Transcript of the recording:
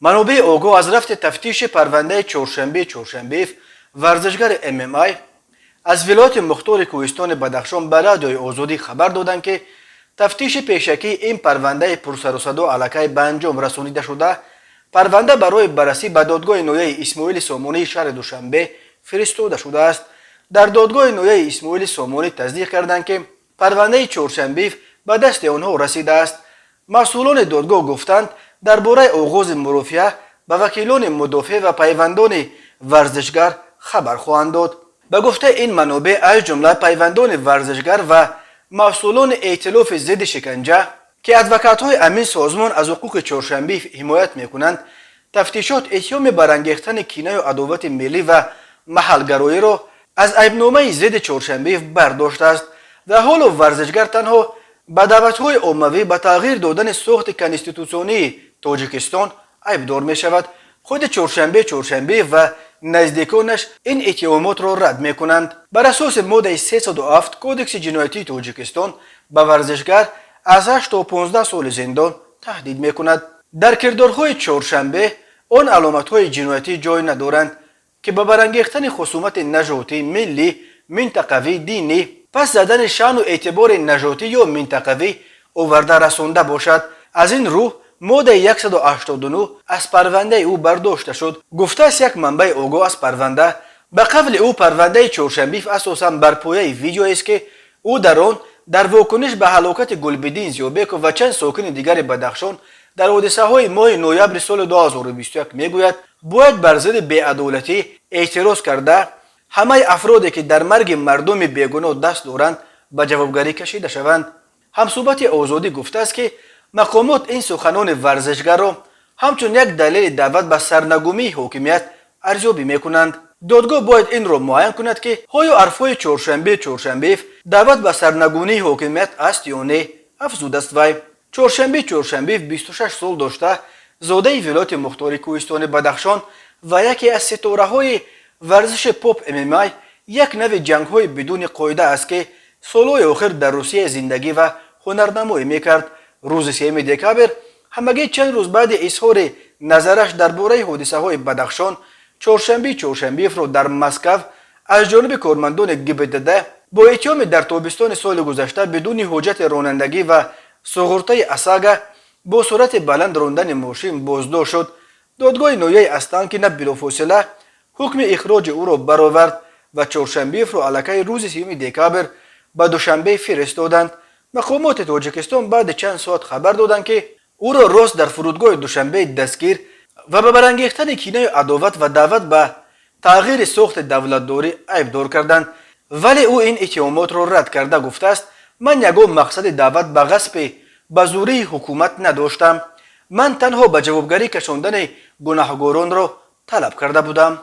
منابع آگاه از رفت تفتیش پرونده چهارشنبه ورزشگر MMA از ولایت مختار کوهستان بدخشان به رادیوی آزادی خبر دادند که تفتیش پیشکی این پرونده پرسر و صدا علیه به انجام رسانیده شده. پرونده برای بررسی به دادگاه نویه اسماعیل سامانی شهر دوشنبه فرستاده شده است. در دادگاه نویه اسماعیل سامانی تصدیق کردند که پرونده چهارشنبه به دست آنها رسیده است. مسئولان دادگاه گفتند درباره آغاز مرافعه به وکیلان مدافع و پیوندان ورزشگر خبر خواهند داد. به گفته این منابع از جمله پیوندان ورزشگر و مسئولان ائتلاف ضد شکنجه که ادوکات‌های امین سازمان از حقوق چهارشنبه حمایت می‌کنند، تفتیشات اتهام برانگیختن کینه و عداوت ملی و محلگرایی را از عیبنامه ضد چهارشنبه برداشته است. در حال ورزشگر تنها به دعوت‌های عمومی به تغییر دادن ساخت کنستیتوسیونی تاجیکستان عیبدار می‌شود. خود چهارشنبه و نزدیکانش این اتهامات را رد می‌کنند. بر اساس ماده 307 کودکس جنایتی تاجیکستان به ورزشگر از 8 تا 15 سال زندان تهدید می‌کند. در کردارهای چهارشنبه آن علامت‌های جنایتی جای ندارند که به برانگیختن خصومت نژادی، ملی، منطقوی، دینی، پس زدن شأن و اعتبار نژادی یا منطقوی آورده رسانده باشد. از این رو ماده 189 از پرونده او برداشته شد. گفته است یک منبع آگاه از پرونده، به قول او پرونده چهارشنبه اساساً بر پایه ویدیو است که او در آن در واکنش به هلاکت گلبدین زیابک و چند ساکن دیگر بدخشان در حادثه های ماه نوامبر سال 2021 میگوید باید بر ضد بی‌عدالتی اعتراض کرده همه افرادی که در مرگ مردم بیگناه دست دارند به جوابگری کشیده شوند. همصحبت آزادی گفته است که مقامات این سخنان ورزشگر را همچون یک دلیل دعوت به سرنگونی حاکمیت ارزیابی میکنند. دادگاه باید این را معاین کند که آیا حرفهای چهارشنبه دعوت به سرنگونی حاکمیت است یا نه. افزوده است وی چهارشنبه 26 سال داشته، زاده ولایت مختار کوهستان بدخشان و یکی از ستاره‌های ورزش پاپ MMA، یک نوع جنگ‌های بدون قاعده است که سالهای آخر در روسیه زندگی و هنرنمایی میکرد. روز 3 دکامبر همگی چند روز بعد اظهار نظرش درباره حادثه‌های بدخشان، چهارشنبه را در مسکو از جانب کارمندان گبدده با اتهام در تابستان سال گذشته بدون حجت رانندگی و سوغورته اساگا با سرعت بلند راندن ماشین بازداشت شد. دادگاه نویه استانکینا بلافاصله حکم اخراج او را برآورد و چهارشنبه را علیه روز 3 دکامبر به دوشنبه فرستادند. مقامات تاجیکستان بعد چند ساعت خبر دادند که او را راست در فرودگاه دوشنبه دستگیر و به برانگیختن کینه و عداوت و دعوت به تغییر ساخت دولتداری عیبدار کردند، ولی او این اتهامات را رد کرده گفته است من یگان مقصد دعوت به غصب به زوری حکومت نداشتم، من تنها به جوابگری کشاندن گناهکاران را طلب کرده بودم.